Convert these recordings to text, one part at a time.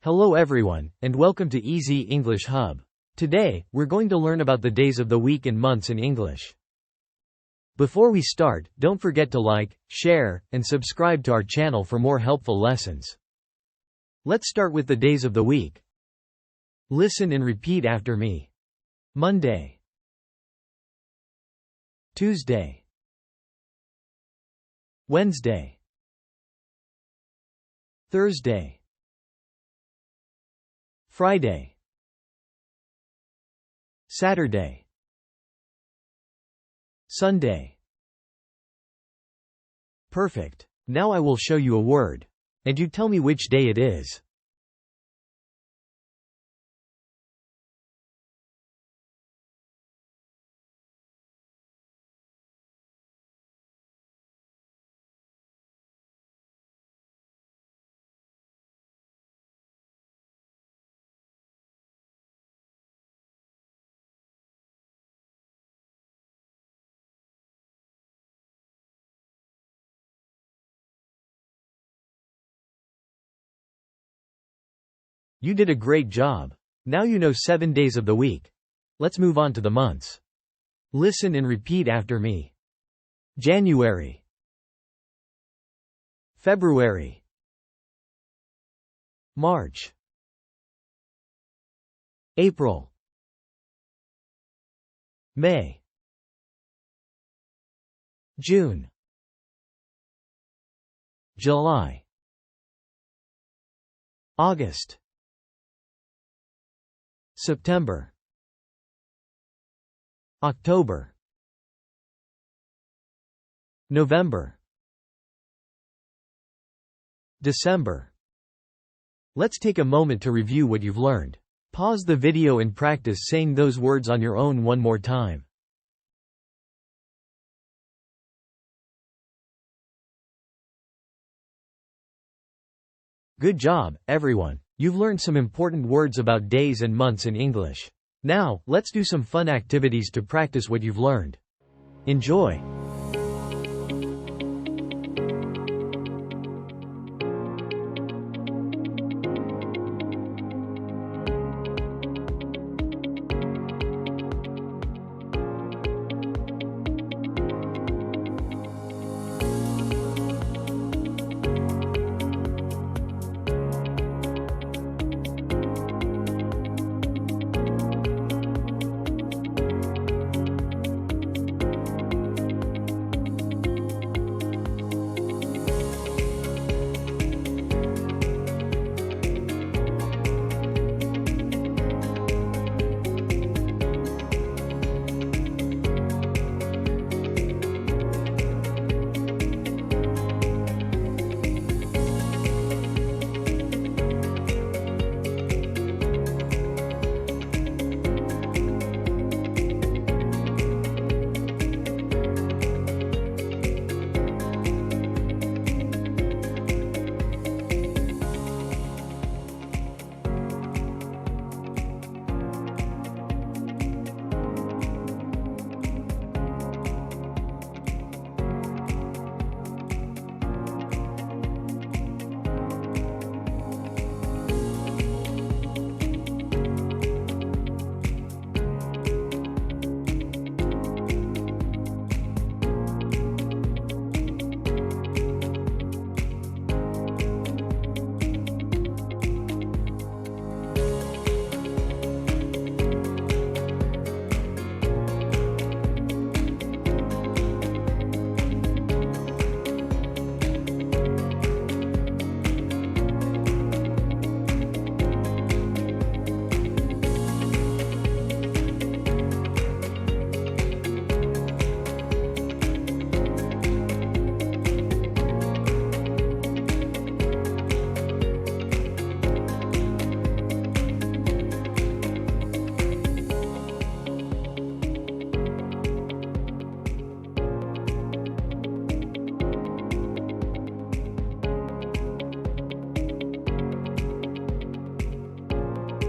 Hello everyone, and welcome to Easy English Hub. Today, we're going to learn about the days of the week and months in English. Before we start, don't forget to like, share, and subscribe to our channel for more helpful lessons. Let's start with the days of the week. Listen and repeat after me. Monday, Tuesday, Wednesday, Thursday, Friday, Saturday, Sunday. Perfect. Now I will show you a word, and you tell me which day it is. You did a great job. Now you know 7 days of the week. Let's move on to the months. Listen and repeat after me. January, February, March, April, May, June, July, August, September, October, November, December. Let's take a moment to review what you've learned. Pause the video and practice saying those words on your own one more time. Good job, everyone. You've learned some important words about days and months in English. Now, let's do some fun activities to practice what you've learned. Enjoy!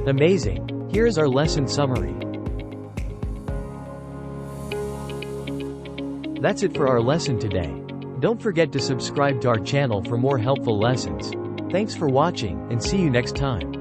Amazing! Here's our lesson summary. That's it for our lesson today. Don't forget to subscribe to our channel for more helpful lessons. Thanks for watching, and see you next time.